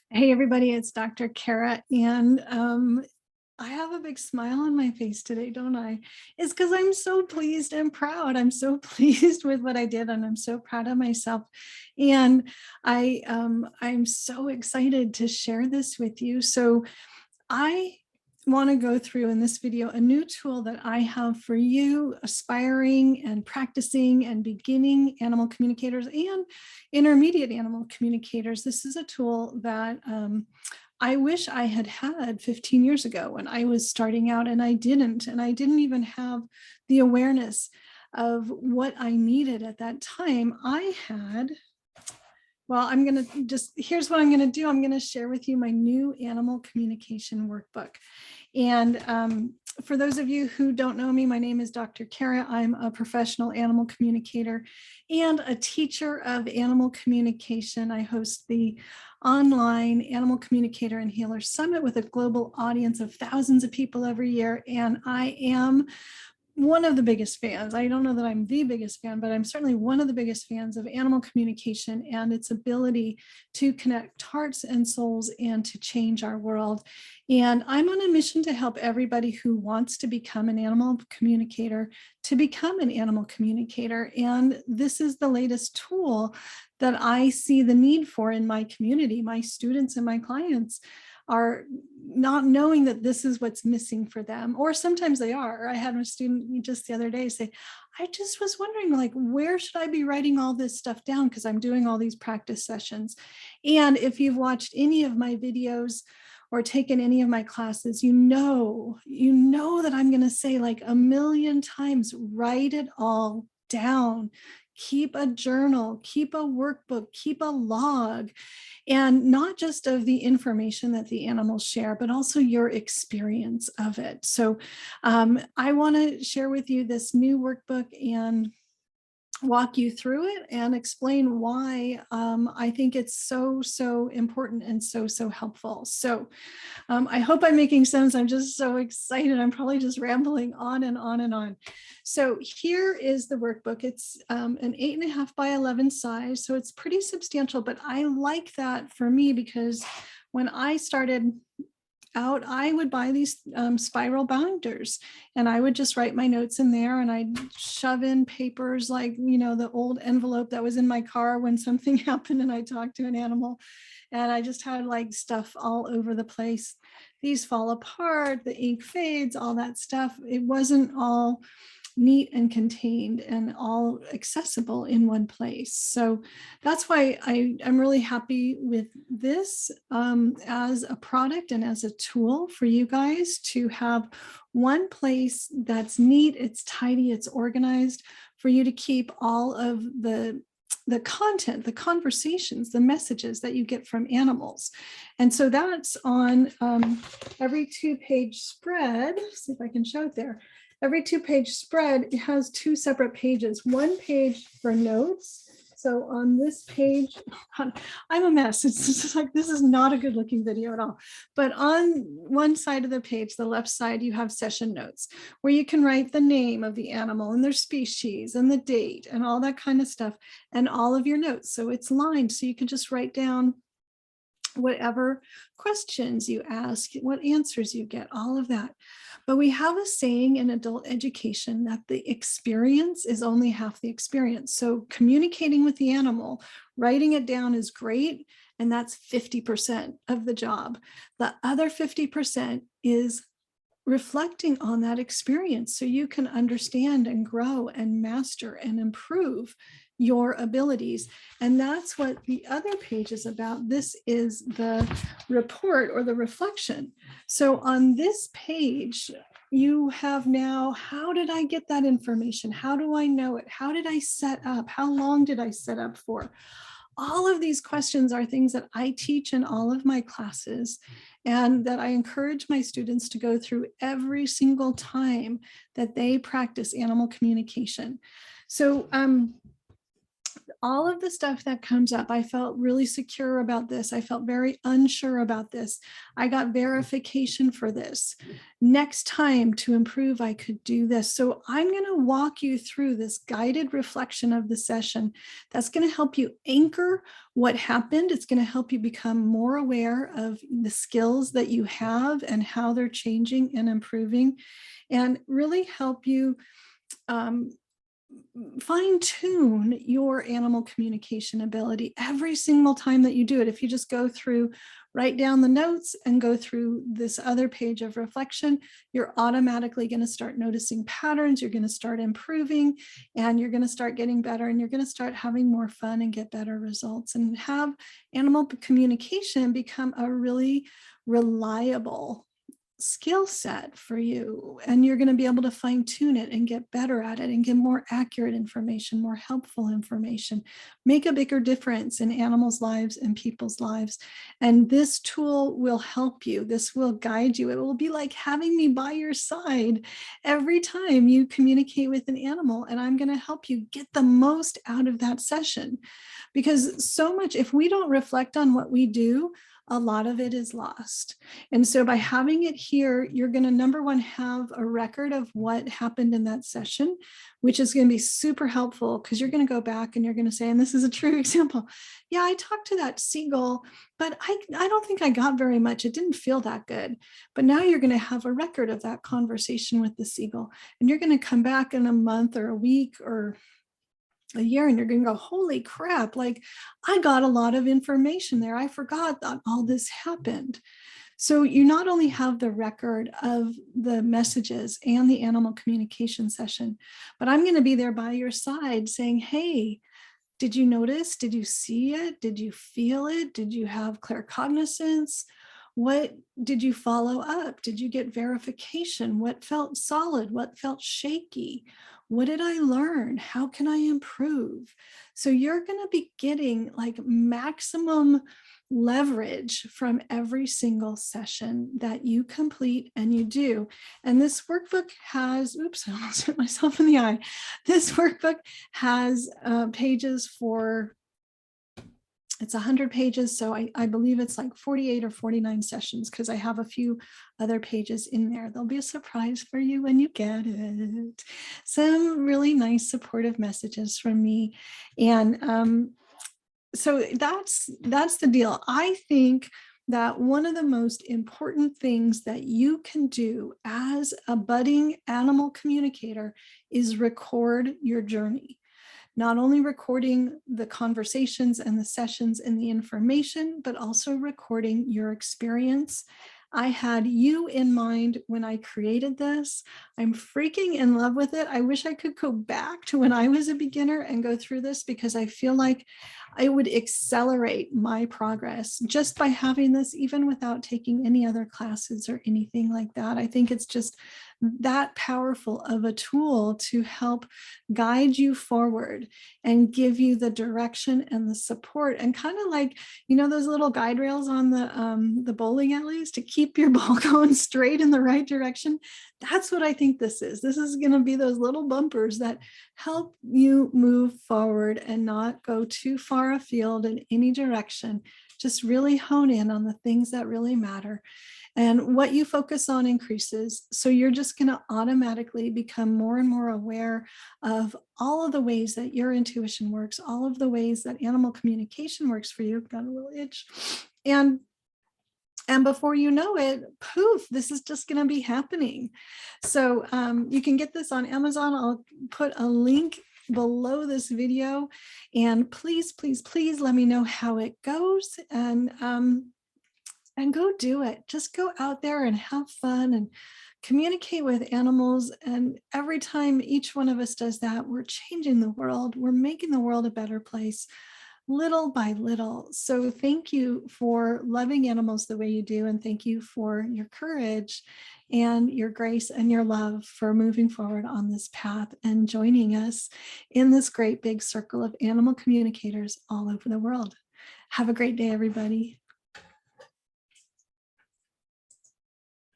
Hey everybody, it's Dr. Cara, and I have a big smile on my face today, don't I? It's because I'm so pleased and proud. I'm so pleased with what I did, and I'm so proud of myself. And I'm so excited to share this with you. So I want to go through in this video a new tool that I have for you aspiring and practicing and beginning animal communicators and intermediate animal communicators. This is a tool that I wish I had had 15 years ago when I was starting out, and I didn't even have the awareness of what I needed at that time. I'm going to here's what I'm going to do. I'm going to share with you my new animal communication workbook. And for those of you who don't know me, my name is Dr. Cara. I'm a professional animal communicator and a teacher of animal communication. I host the online Animal Communicator and Healer Summit with a global audience of thousands of people every year. And I am one of the biggest fans. I don't know that I'm the biggest fan, but I'm certainly one of the biggest fans of animal communication and its ability to connect hearts and souls and to change our world. And I'm on a mission to help everybody who wants to become an animal communicator to become an animal communicator. And this is the latest tool that I see the need for in my community. My students and my clients are not knowing that this is what's missing for them, or sometimes they are. I had a student just the other day say, I just was wondering, like, where should I be writing all this stuff down? Because I'm doing all these practice sessions. And if you've watched any of my videos or taken any of my classes, you know that I'm going to say like a million times, write it all down. Keep a journal, keep a workbook, keep a log, and not just of the information that the animals share, but also your experience of it. So I want to share with you this new workbook and walk you through it and explain why I think it's so important and so helpful. So I hope I'm making sense. I'm just so excited. I'm probably just rambling on and on and on. So here is the workbook. It's an 8.5 by 11 size, so it's pretty substantial, but I like that for me because when I started out, I would buy these spiral binders, and I would just write my notes in there, and I'd shove in papers like, the old envelope that was in my car when something happened and I talked to an animal, and I just had like stuff all over the place. These fall apart, the ink fades, all that stuff. It wasn't all neat and contained and all accessible in one place. So that's why I'm really happy with this as a product and as a tool for you guys to have one place that's neat, it's tidy, it's organized, for you to keep all of the content, the conversations, the messages that you get from animals. And so that's on every 2-page spread. Let's see if I can show it there. Every 2-page spread, it has 2 separate pages, one page for notes. So on this page, I'm a mess. It's just like, this is not a good looking video at all. But on one side of the page, the left side, you have session notes where you can write the name of the animal and their species and the date and all that kind of stuff and all of your notes. So it's lined, so you can just write down whatever questions you ask, what answers you get, all of that. But we have a saying in adult education that the experience is only half the experience. So communicating with the animal, writing it down is great, and that's 50% of the job. The other 50% is reflecting on that experience so you can understand and grow and master and improve your abilities. And that's what the other page is about. This is the report or the reflection. So on this page, you have now, how did I get that information? How do I know it? How did I set up? How long did I set up for? All of these questions are things that I teach in all of my classes and that I encourage my students to go through every single time that they practice animal communication. So all of the stuff that comes up, I felt really secure about this. I felt very unsure about this. I got verification for this. Next time to improve, I could do this. So I'm going to walk you through this guided reflection of the session. That's going to help you anchor what happened. It's going to help you become more aware of the skills that you have and how they're changing and improving, and really help you fine tune your animal communication ability every single time that you do it. If you just go through, write down the notes and go through this other page of reflection, you're automatically going to start noticing patterns. You're going to start improving, and you're going to start getting better, and you're going to start having more fun and get better results, and have animal communication become a really reliable skill set for you. And you're going to be able to fine tune it and get better at it and get more accurate information, more helpful information, make a bigger difference in animals' lives and people's lives. And this tool will help you. This will guide you. It will be like having me by your side every time you communicate with an animal. And I'm going to help you get the most out of that session, because so much, if we don't reflect on what we do, a lot of it is lost. And so by having it here, you're going to, number one, have a record of what happened in that session, which is going to be super helpful, because you're going to go back and you're going to say, and this is a true example, yeah, I talked to that seagull, but I don't think I got very much. It didn't feel that good. But now you're going to have a record of that conversation with the seagull, and you're going to come back in a month or a week or a year, and you're going to go, holy crap, like I got a lot of information there. I forgot that all this happened. So you not only have the record of the messages and the animal communication session, but I'm going to be there by your side saying, hey, did you notice? Did you see it? Did you feel it? Did you have claircognizance? What did you follow up? Did you get verification? What felt solid? What felt shaky? What did I learn? How can I improve? So you're going to be getting like maximum leverage from every single session that you complete and you do. And this workbook has, oops, I almost hit myself in the eye. This workbook has pages for, it's 100 pages. So I believe it's like 48 or 49 sessions, because I have a few other pages in there. There'll be a surprise for you when you get it. Some really nice supportive messages from me. And so that's the deal. I think that one of the most important things that you can do as a budding animal communicator is record your journey. Not only recording the conversations and the sessions and the information, but also recording your experience. I had you in mind when I created this. I'm freaking in love with it. I wish I could go back to when I was a beginner and go through this, because I feel like I would accelerate my progress just by having this, even without taking any other classes or anything like that. I think it's just that powerful of a tool to help guide you forward and give you the direction and the support, and kind of like, you know, those little guide rails on the bowling alleys to keep your ball going straight in the right direction. That's what I think this is. This is going to be those little bumpers that help you move forward and not go too far afield in any direction. Just really hone in on the things that really matter. And what you focus on increases. So you're just going to automatically become more and more aware of all of the ways that your intuition works, all of the ways that animal communication works for you. Got a little itch. And before you know it, poof, this is just going to be happening. So you can get this on Amazon. I'll put a link below this video, and please, please, please let me know how it goes, and go do it. Just go out there and have fun and communicate with animals. And every time each one of us does that, we're changing the world. We're making the world a better place, little by little. So thank you for loving animals the way you do. And thank you for your courage and your grace and your love for moving forward on this path and joining us in this great big circle of animal communicators all over the world. Have a great day, everybody.